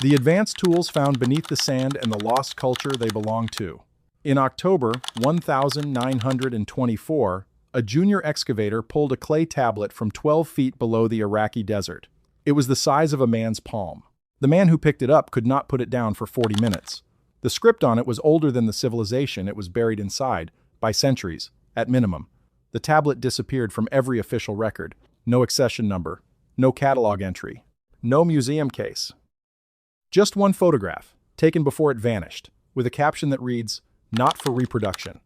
The advanced tools found beneath the sand and the lost culture they belong to. In October 1924, a junior excavator pulled a clay tablet from 12 feet below the Iraqi desert. It was the size of a man's palm. The man who picked it up could not put it down for 40 minutes. The script on it was older than the civilization it was buried inside, by centuries, at minimum. The tablet disappeared from every official record. No accession number, no catalog entry, no museum case. Just one photograph, taken before it vanished, with a caption that reads, "Not for reproduction."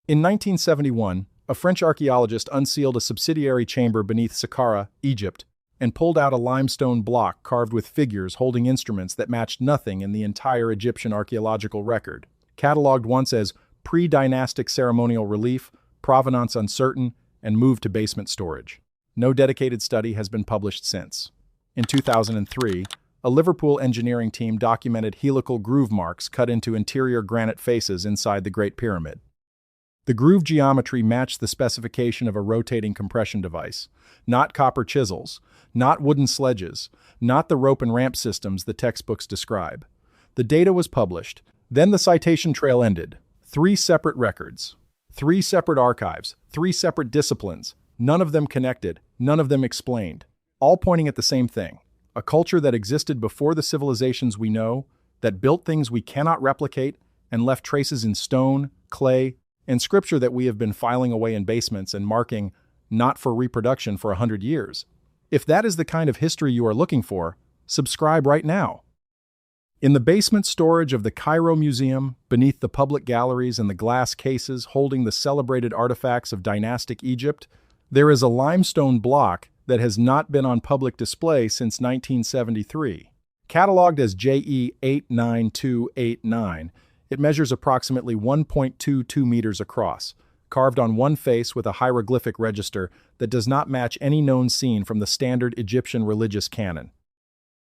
In 1971, a French archaeologist unsealed a subsidiary chamber beneath Sakara, Egypt, and pulled out a limestone block carved with figures holding instruments that matched nothing in the entire Egyptian archaeological record. Catalogued once as pre-dynastic ceremonial relief, provenance uncertain, and moved to basement storage. No dedicated study has been published since. In 2003, a Liverpool engineering team documented helical groove marks cut into interior granite faces inside the Great Pyramid. The groove geometry matched the specification of a rotating compression device, not copper chisels, not wooden sledges, not the rope and ramp systems the textbooks describe. The data was published, then the citation trail ended. 3 separate records, 3 separate archives, 3 separate disciplines, none of them connected, none of them explained, all pointing at the same thing: a culture that existed before the civilizations we know, that built things we cannot replicate, and left traces in stone, clay, and scripture that we have been filing away in basements and marking "not for reproduction" for 100 years. If that is the kind of history you are looking for, subscribe right now. In the basement storage of the Cairo Museum, beneath the public galleries and the glass cases holding the celebrated artifacts of dynastic Egypt, there is a limestone block that has not been on public display since 1973. Catalogued as JE 89289, it measures approximately 1.22 meters across, carved on one face with a hieroglyphic register that does not match any known scene from the standard Egyptian religious canon.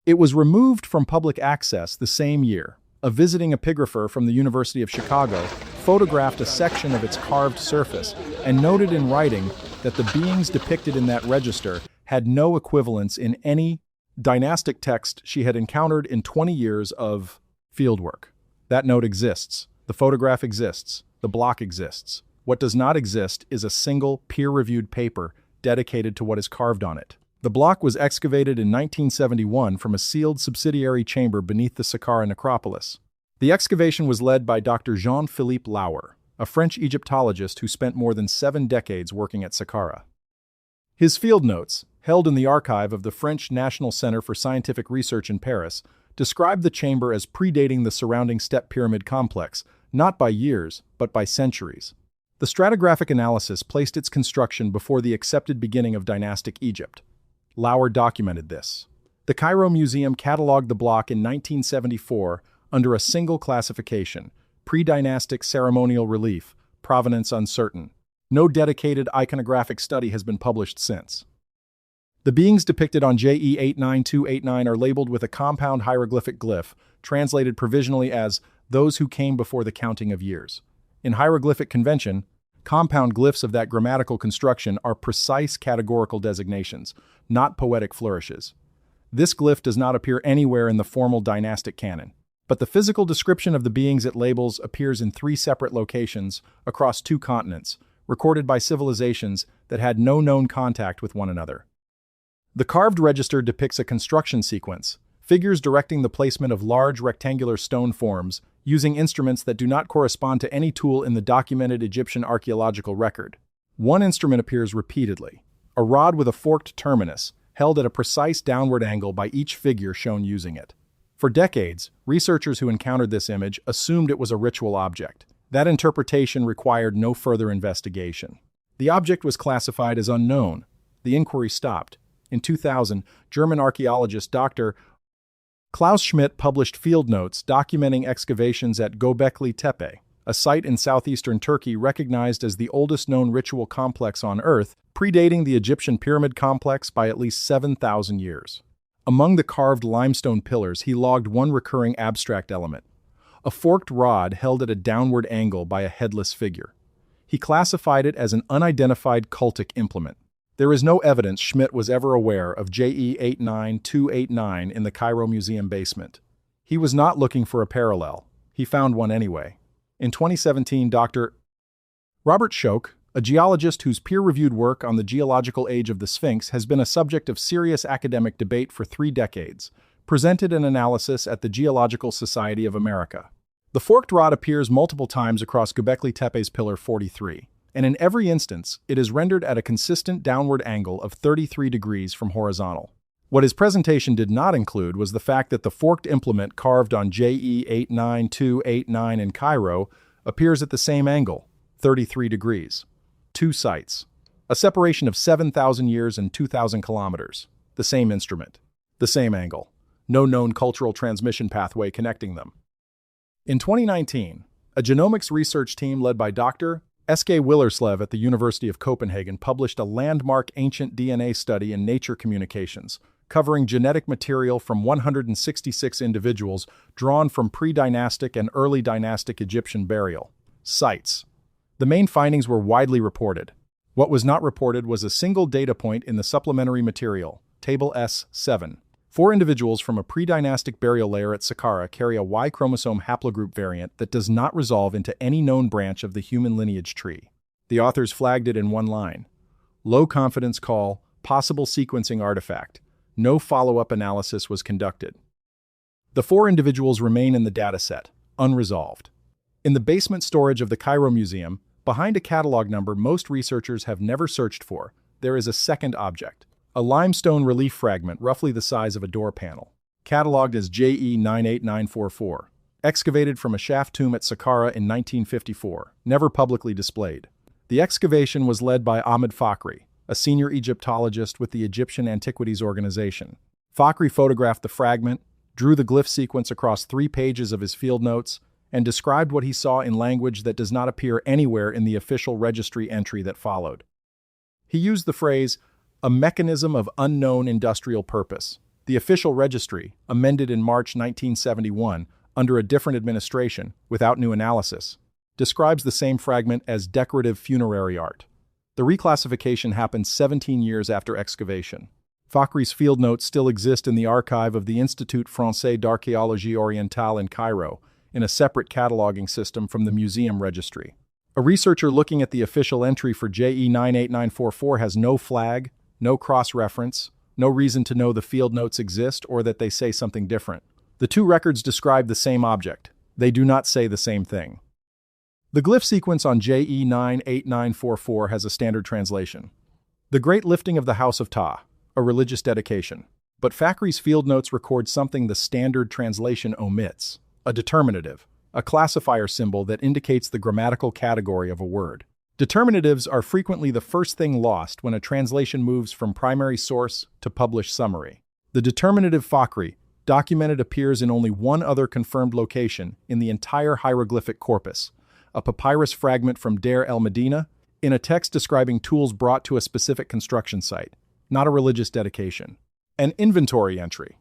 It was removed from public access the same year. A visiting epigrapher from the University of Chicago photographed a section of its carved surface and noted in writing that the beings depicted in that register had no equivalence in any dynastic text she had encountered in 20 years of fieldwork. That note exists. The photograph exists. The block exists. What does not exist is a single peer-reviewed paper dedicated to what is carved on it. The block was excavated in 1971 from a sealed subsidiary chamber beneath the Sakara necropolis. The excavation was led by Dr. Jean-Philippe Lauer, a French Egyptologist who spent more than 7 decades working at Sakara. His field notes, held in the archive of the French National Center for Scientific Research in Paris, describe the chamber as predating the surrounding step pyramid complex, not by years, but by centuries. The stratigraphic analysis placed its construction before the accepted beginning of dynastic Egypt. Lauer documented this. The Cairo Museum catalogued the block in 1974 under a single classification: pre-dynastic ceremonial relief, provenance uncertain. No dedicated iconographic study has been published since. The beings depicted on JE 89289 are labeled with a compound hieroglyphic glyph, translated provisionally as "those who came before the counting of years." In hieroglyphic convention, compound glyphs of that grammatical construction are precise categorical designations, not poetic flourishes. This glyph does not appear anywhere in the formal dynastic canon, but the physical description of the beings it labels appears in 3 separate locations across 2 continents, recorded by civilizations that had no known contact with one another. The carved register depicts a construction sequence, figures directing the placement of large rectangular stone forms using instruments that do not correspond to any tool in the documented Egyptian archaeological record. One instrument appears repeatedly, a rod with a forked terminus, held at a precise downward angle by each figure shown using it. For decades, researchers who encountered this image assumed it was a ritual object. That interpretation required no further investigation. The object was classified as unknown. The inquiry stopped. In 2000, German archaeologist Dr. Klaus Schmidt published field notes documenting excavations at Göbekli Tepe, a site in southeastern Turkey recognized as the oldest known ritual complex on Earth, predating the Egyptian pyramid complex by at least 7,000 years. Among the carved limestone pillars, he logged one recurring abstract element: a forked rod held at a downward angle by a headless figure. He classified it as an unidentified cultic implement. There is no evidence Schmidt was ever aware of JE 89289 in the Cairo Museum basement. He was not looking for a parallel. He found one anyway. In 2017, Dr. Robert Schoch, a geologist whose peer-reviewed work on the geological age of the Sphinx has been a subject of serious academic debate for 3 decades, presented an analysis at the Geological Society of America. The forked rod appears multiple times across Göbekli Tepe's Pillar 43, and in every instance, it is rendered at a consistent downward angle of 33 degrees from horizontal. What his presentation did not include was the fact that the forked implement carved on JE 89289 in Cairo appears at the same angle, 33 degrees. 2 sites. A separation of 7,000 years and 2,000 kilometers. The same instrument. The same angle. No known cultural transmission pathway connecting them. In 2019, a genomics research team led by Dr. S.K. Willerslev at the University of Copenhagen published a landmark ancient DNA study in Nature Communications, covering genetic material from 166 individuals drawn from pre-dynastic and early dynastic Egyptian burial sites. The main findings were widely reported. What was not reported was a single data point in the supplementary material, Table S7. 4 individuals from a pre-dynastic burial layer at Sakara carry a Y chromosome haplogroup variant that does not resolve into any known branch of the human lineage tree. The authors flagged it in one line. Low confidence call, possible sequencing artifact. No follow-up analysis was conducted. The 4 individuals remain in the dataset, unresolved. In the basement storage of the Cairo Museum, behind a catalog number most researchers have never searched for, there is a second object. A limestone relief fragment roughly the size of a door panel, catalogued as JE 98944, excavated from a shaft tomb at Sakara in 1954, never publicly displayed. The excavation was led by Ahmed Fakhri, a senior Egyptologist with the Egyptian Antiquities Organization. Fakhri photographed the fragment, drew the glyph sequence across 3 pages of his field notes, and described what he saw in language that does not appear anywhere in the official registry entry that followed. He used the phrase, a mechanism of unknown industrial purpose. The official registry, amended in March 1971 under a different administration, without new analysis, describes the same fragment as decorative funerary art. The reclassification happened 17 years after excavation. Fakhri's field notes still exist in the archive of the Institut Français d'Archéologie Orientale in Cairo, in a separate cataloging system from the museum registry. A researcher looking at the official entry for JE 98944 has no flag, no cross-reference, no reason to know the field notes exist or that they say something different. The 2 records describe the same object. They do not say the same thing. The glyph sequence on JE 98944 has a standard translation. The Great Lifting of the House of Ptah, a religious dedication. But Fakhri's field notes record something the standard translation omits, a determinative, a classifier symbol that indicates the grammatical category of a word. Determinatives are frequently the first thing lost when a translation moves from primary source to published summary. The determinative Fakhri documented appears in only one other confirmed location in the entire hieroglyphic corpus, a papyrus fragment from Deir el-Medina, in a text describing tools brought to a specific construction site, not a religious dedication. An inventory entry.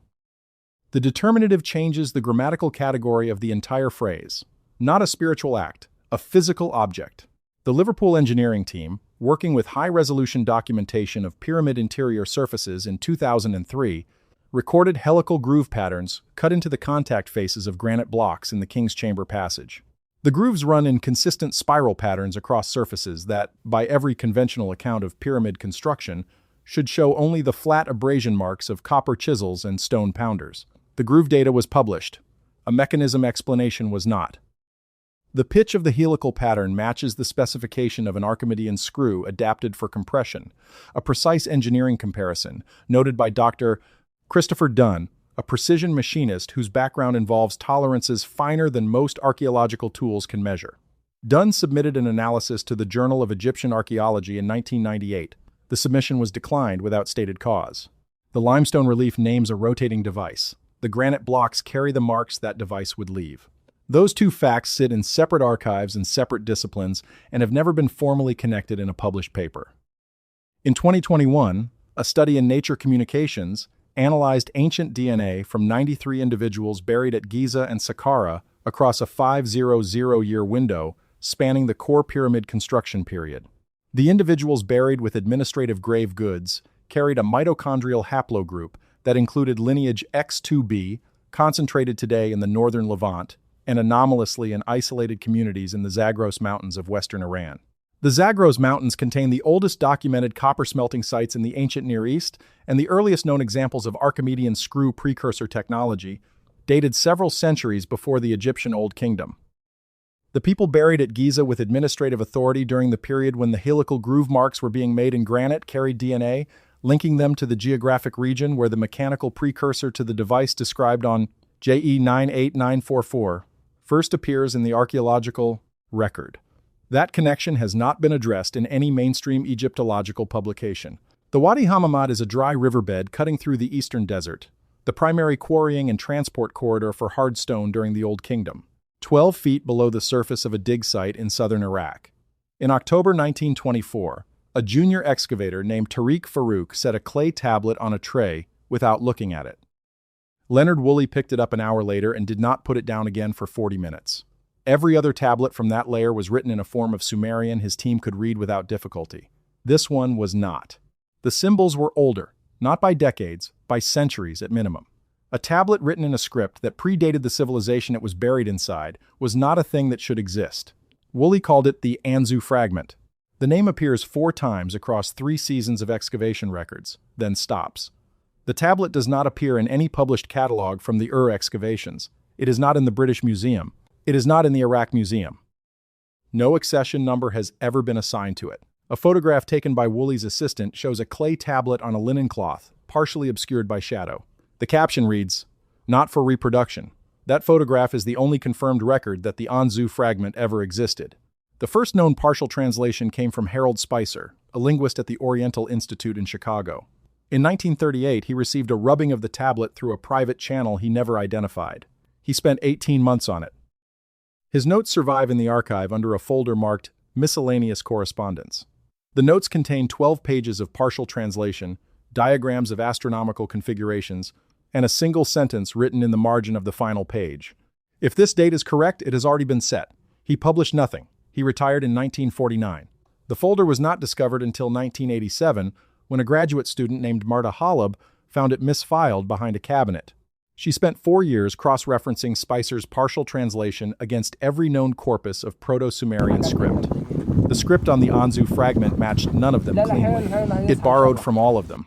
The determinative changes the grammatical category of the entire phrase, not a spiritual act, a physical object. The Liverpool engineering team, working with high-resolution documentation of pyramid interior surfaces in 2003, recorded helical groove patterns cut into the contact faces of granite blocks in the King's Chamber passage. The grooves run in consistent spiral patterns across surfaces that, by every conventional account of pyramid construction, should show only the flat abrasion marks of copper chisels and stone pounders. The groove data was published. A mechanism explanation was not. The pitch of the helical pattern matches the specification of an Archimedean screw adapted for compression, a precise engineering comparison, noted by Dr. Christopher Dunn, a precision machinist whose background involves tolerances finer than most archaeological tools can measure. Dunn submitted an analysis to the Journal of Egyptian Archaeology in 1998. The submission was declined without stated cause. The limestone relief names a rotating device. The granite blocks carry the marks that device would leave. Those 2 facts sit in separate archives and separate disciplines and have never been formally connected in a published paper. In 2021, a study in Nature Communications analyzed ancient DNA from 93 individuals buried at Giza and Sakara across a 500-year window spanning the core pyramid construction period. The individuals buried with administrative grave goods carried a mitochondrial haplogroup that included lineage X2b, concentrated today in the northern Levant and anomalously in isolated communities in the Zagros Mountains of western Iran. The Zagros Mountains contain the oldest documented copper smelting sites in the ancient Near East and the earliest known examples of Archimedean screw precursor technology, dated several centuries before the Egyptian Old Kingdom. The people buried at Giza with administrative authority during the period when the helical groove marks were being made in granite carried DNA, linking them to the geographic region where the mechanical precursor to the device described on JE 98944 first appears in the archaeological record. That connection has not been addressed in any mainstream Egyptological publication. The Wadi Hammamat is a dry riverbed cutting through the eastern desert, the primary quarrying and transport corridor for hard stone during the Old Kingdom, 12 feet below the surface of a dig site in southern Iraq. In October 1924, a junior excavator named Tariq Farouk set a clay tablet on a tray without looking at it. Leonard Woolley picked it up an hour later and did not put it down again for 40 minutes. Every other tablet from that layer was written in a form of Sumerian his team could read without difficulty. This one was not. The symbols were older, not by decades, by centuries at minimum. A tablet written in a script that predated the civilization it was buried inside was not a thing that should exist. Woolley called it the Anzu fragment. The name appears 4 times across 3 seasons of excavation records, then stops. The tablet does not appear in any published catalog from the excavations. It is not in the British Museum. It is not in the Iraq Museum. No accession number has ever been assigned to it. A photograph taken by Woolley's assistant shows a clay tablet on a linen cloth, partially obscured by shadow. The caption reads, "Not for reproduction." That photograph is the only confirmed record that the Anzu fragment ever existed. The first known partial translation came from Harold Spicer, a linguist at the Oriental Institute in Chicago. In 1938, he received a rubbing of the tablet through a private channel he never identified. He spent 18 months on it. His notes survive in the archive under a folder marked Miscellaneous Correspondence. The notes contain 12 pages of partial translation, diagrams of astronomical configurations, and a single sentence written in the margin of the final page. If this date is correct, it has already been set. He published nothing. He retired in 1949. The folder was not discovered until 1987, when a graduate student named Marta Holub found it misfiled behind a cabinet. She spent 4 years cross-referencing Spicer's partial translation against every known corpus of Proto-Sumerian script. The script on the Anzu fragment matched none of them cleanly. It borrowed from all of them.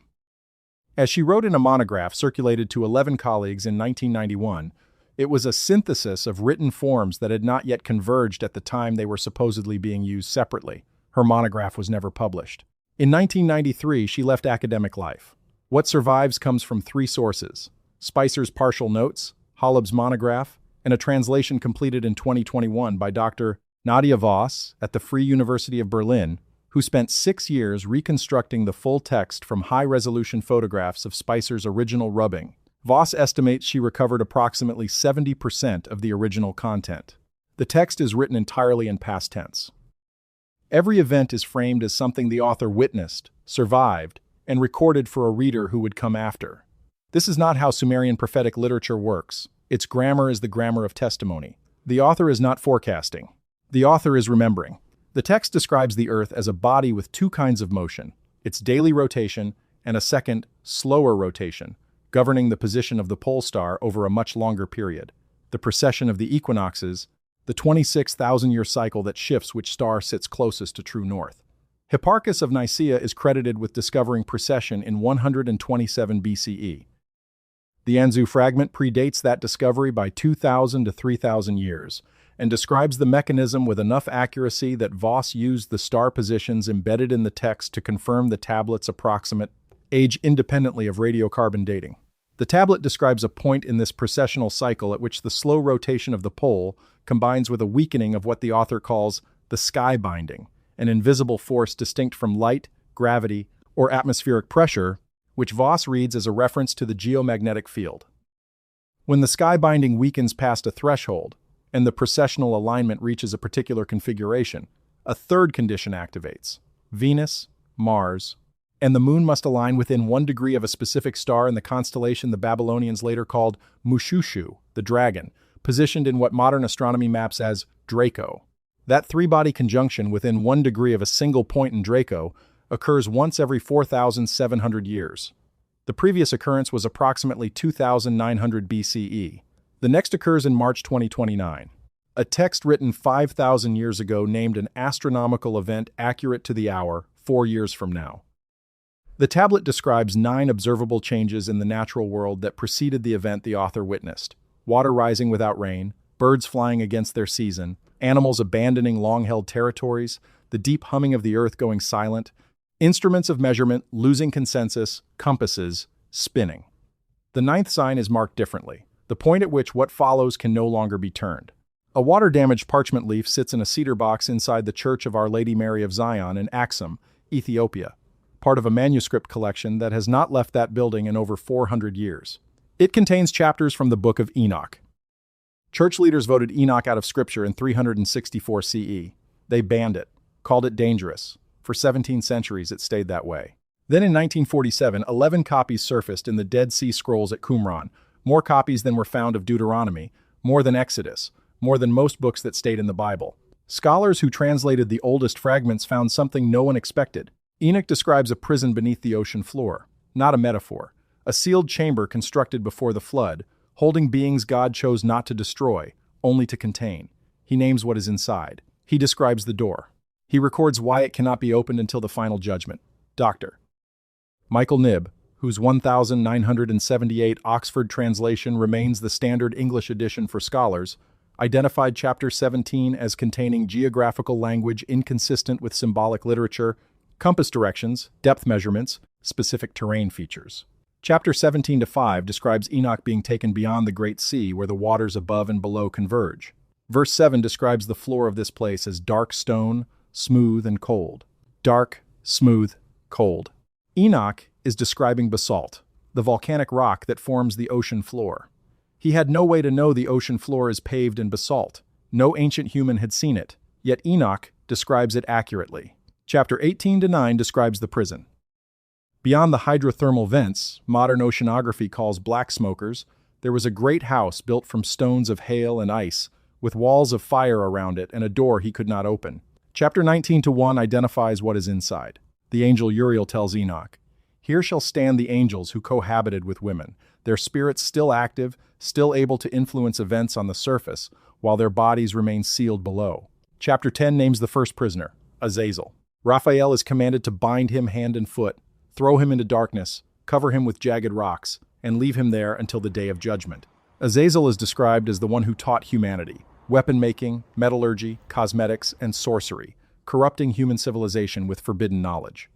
As she wrote in a monograph circulated to 11 colleagues in 1991, it was a synthesis of written forms that had not yet converged at the time they were supposedly being used separately. Her monograph was never published. In 1993, she left academic life. What survives comes from 3 sources: Spicer's partial notes, Holub's monograph, and a translation completed in 2021 by Dr. Nadia Voss at the Free University of Berlin, who spent 6 years reconstructing the full text from high-resolution photographs of Spicer's original rubbing. Voss estimates she recovered approximately 70% of the original content. The text is written entirely in past tense. Every event is framed as something the author witnessed, survived, and recorded for a reader who would come after. This is not how Sumerian prophetic literature works. Its grammar is the grammar of testimony. The author is not forecasting. The author is remembering. The text describes the Earth as a body with 2 kinds of motion, its daily rotation and a second, slower rotation, governing the position of the pole star over a much longer period, the precession of the equinoxes, the 26,000-year cycle that shifts which star sits closest to true north. Hipparchus of Nicaea is credited with discovering precession in 127 BCE. The Anzu fragment predates that discovery by 2,000 to 3,000 years, and describes the mechanism with enough accuracy that Voss used the star positions embedded in the text to confirm the tablet's approximate age independently of radiocarbon dating. The tablet describes a point in this precessional cycle at which the slow rotation of the pole combines with a weakening of what the author calls the sky binding, an invisible force distinct from light, gravity, or atmospheric pressure, which Voss reads as a reference to the geomagnetic field. When the sky binding weakens past a threshold, and the precessional alignment reaches a particular configuration, a third condition activates. Venus, Mars, and the Moon must align within 1 degree of a specific star in the constellation the Babylonians later called Mushushu, the dragon, positioned in what modern astronomy maps as Draco. That 3-body conjunction within 1 degree of a single point in Draco occurs once every 4,700 years. The previous occurrence was approximately 2900 BCE. The next occurs in March 2029. A text written 5,000 years ago named an astronomical event accurate to the hour, 4 years from now. The tablet describes 9 observable changes in the natural world that preceded the event the author witnessed: water rising without rain, birds flying against their season, animals abandoning long-held territories, the deep humming of the earth going silent, instruments of measurement losing consensus, compasses spinning. The 9th sign is marked differently, the point at which what follows can no longer be turned. A water-damaged parchment leaf sits in a cedar box inside the Church of Our Lady Mary of Zion in Axum, Ethiopia, part of a manuscript collection that has not left that building in over 400 years. It contains chapters from the Book of Enoch. Church leaders voted Enoch out of Scripture in 364 CE. They banned it, called it dangerous. For 17 centuries it stayed that way. Then in 1947, 11 copies surfaced in the Dead Sea Scrolls at Qumran, more copies than were found of Deuteronomy, more than Exodus, more than most books that stayed in the Bible. Scholars who translated the oldest fragments found something no one expected. Enoch describes a prison beneath the ocean floor, not a metaphor, a sealed chamber constructed before the flood, holding beings God chose not to destroy, only to contain. He names what is inside. He describes the door. He records why it cannot be opened until the final judgment. Dr. Michael Knibb, whose 1978 Oxford translation remains the standard English edition for scholars, identified Chapter 17 as containing geographical language inconsistent with symbolic literature, compass directions, depth measurements, specific terrain features. Chapter 17-5 describes Enoch being taken beyond the Great Sea where the waters above and below converge. Verse 7 describes the floor of this place as dark stone, smooth and cold. Dark, smooth, cold. Enoch is describing basalt, the volcanic rock that forms the ocean floor. He had no way to know the ocean floor is paved in basalt. No ancient human had seen it, yet Enoch describes it accurately. Chapter 18-9 describes the prison. Beyond the hydrothermal vents, modern oceanography calls black smokers, there was a great house built from stones of hail and ice, with walls of fire around it and a door he could not open. Chapter 19-1 identifies what is inside. The angel Uriel tells Enoch, "Here shall stand the angels who cohabited with women, their spirits still active, still able to influence events on the surface, while their bodies remain sealed below." Chapter 10 names the first prisoner, Azazel. Raphael is commanded to bind him hand and foot, throw him into darkness, cover him with jagged rocks, and leave him there until the day of judgment. Azazel is described as the one who taught humanity, weapon-making, metallurgy, cosmetics, and sorcery, corrupting human civilization with forbidden knowledge.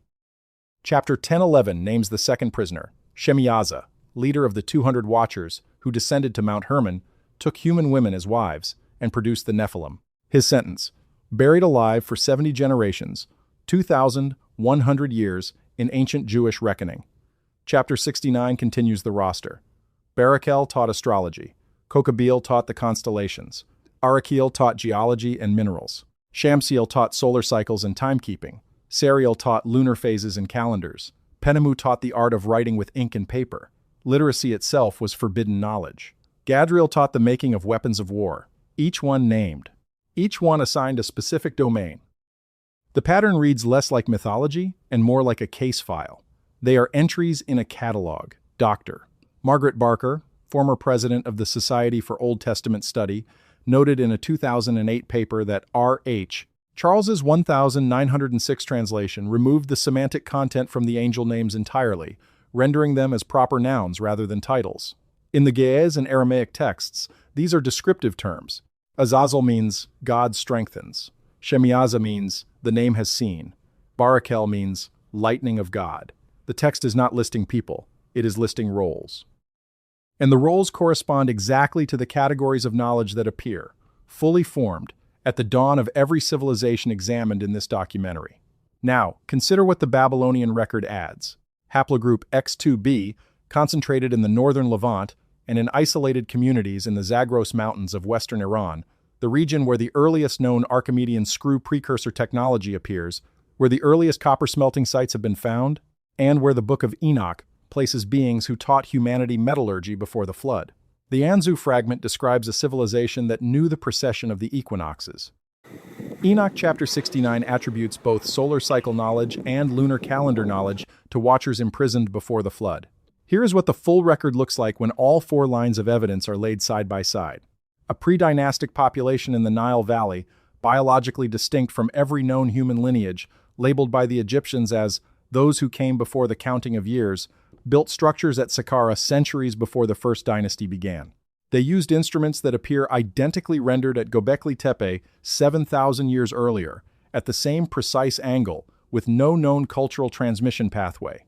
Chapter 10-11 names the second prisoner, Shemiyaza, leader of the 200 Watchers, who descended to Mount Hermon, took human women as wives, and produced the Nephilim. His sentence: buried alive for 70 generations, 2,100 years in ancient Jewish reckoning. Chapter 69 continues the roster. Barakel taught astrology. Kokabeel taught the constellations. Arakiel taught geology and minerals. Shamsiel taught solar cycles and timekeeping. Sariel taught lunar phases and calendars. Penemu taught the art of writing with ink and paper. Literacy itself was forbidden knowledge. Gadriel taught the making of weapons of war, each one named. Each one assigned a specific domain. The pattern reads less like mythology and more like a case file. They are entries in a catalog. Dr. Margaret Barker, former president of the Society for Old Testament Study, noted in a 2008 paper that R.H. Charles's 1906 translation removed the semantic content from the angel names entirely, rendering them as proper nouns rather than titles. In the Ge'ez and Aramaic texts, these are descriptive terms. Azazel means God strengthens. Shemiyaza means the name has seen. Barakel means lightning of God. The text is not listing people, it is listing roles. And the roles correspond exactly to the categories of knowledge that appear, fully formed, at the dawn of every civilization examined in this documentary. Now, consider what the Babylonian record adds. Haplogroup X2b, concentrated in the northern Levant and in isolated communities in the Zagros Mountains of western Iran, the region where the earliest known Archimedean screw precursor technology appears, where the earliest copper smelting sites have been found, and where the Book of Enoch places beings who taught humanity metallurgy before the flood. The Anzu fragment describes a civilization that knew the precession of the equinoxes. Enoch chapter 69 attributes both solar cycle knowledge and lunar calendar knowledge to watchers imprisoned before the flood. Here is what the full record looks like when all 4 lines of evidence are laid side by side. A pre-dynastic population in the Nile Valley, biologically distinct from every known human lineage, labeled by the Egyptians as those who came before the counting of years, built structures at Sakara centuries before the first dynasty began. They used instruments that appear identically rendered at Göbekli Tepe 7,000 years earlier, at the same precise angle, with no known cultural transmission pathway.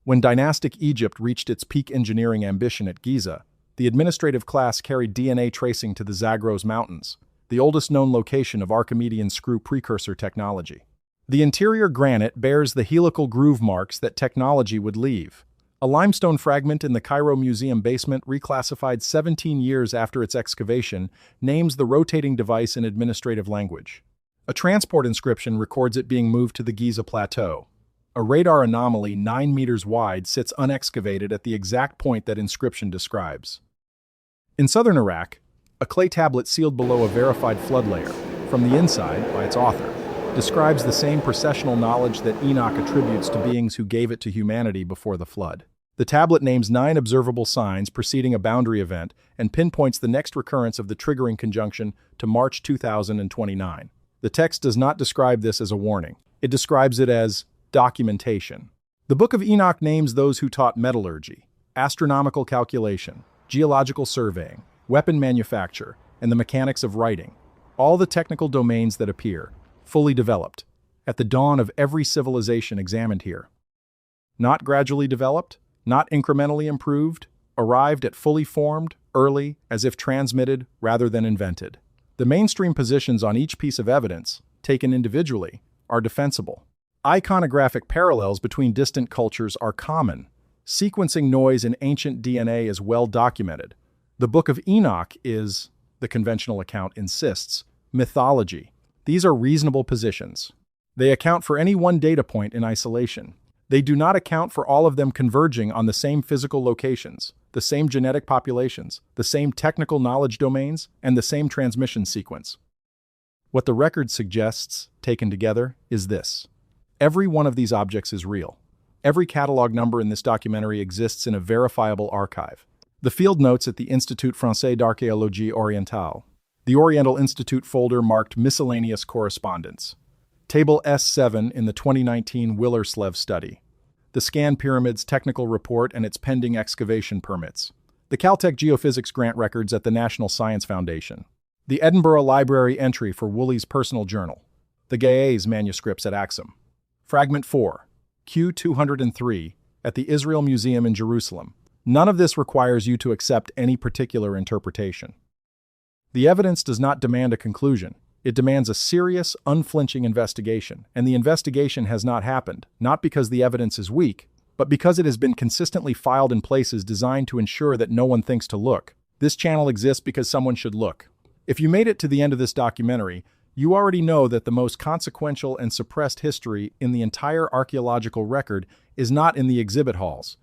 When dynastic Egypt reached its peak engineering ambition at Giza, the administrative class carried DNA tracing to the Zagros Mountains, the oldest known location of Archimedean screw precursor technology. The interior granite bears the helical groove marks that technology would leave. A limestone fragment in the Cairo Museum basement, reclassified 17 years after its excavation, names the rotating device in administrative language. A transport inscription records it being moved to the Giza Plateau. A radar anomaly 9 meters wide sits unexcavated at the exact point that inscription describes. In southern Iraq, a clay tablet sealed below a verified flood layer, from the inside by its author, describes the same processional knowledge that Enoch attributes to beings who gave it to humanity before the flood. The tablet names 9 observable signs preceding a boundary event and pinpoints the next recurrence of the triggering conjunction to March 2029. The text does not describe this as a warning. It describes it as documentation. The Book of Enoch names those who taught metallurgy, astronomical calculation, geological surveying, weapon manufacture, and the mechanics of writing, all the technical domains that appear, fully developed, at the dawn of every civilization examined here. Not gradually developed, not incrementally improved, arrived at fully formed, early, as if transmitted rather than invented. The mainstream positions on each piece of evidence, taken individually, are defensible. Iconographic parallels between distant cultures are common. Sequencing noise in ancient DNA is well documented. The Book of Enoch is, the conventional account insists, mythology. These are reasonable positions. They account for any one data point in isolation. They do not account for all of them converging on the same physical locations, the same genetic populations, the same technical knowledge domains, and the same transmission sequence. What the record suggests, taken together, is this. Every one of these objects is real. Every catalog number in this documentary exists in a verifiable archive. The field notes at the Institut Français d'Archéologie Orientale. The Oriental Institute folder marked Miscellaneous Correspondence. Table S7 in the 2019 Willerslev study. The Scan Pyramids Technical Report and its pending excavation permits. The Caltech Geophysics grant records at the National Science Foundation. The Edinburgh Library entry for Woolley's personal journal. The Ge'ez manuscripts at Axum. Fragment 4, Q203, at the Israel Museum in Jerusalem. None of this requires you to accept any particular interpretation. The evidence does not demand a conclusion. It demands a serious, unflinching investigation, and the investigation has not happened, not because the evidence is weak, but because it has been consistently filed in places designed to ensure that no one thinks to look. This channel exists because someone should look. If you made it to the end of this documentary, you already know that the most consequential and suppressed history in the entire archaeological record is not in the exhibit halls.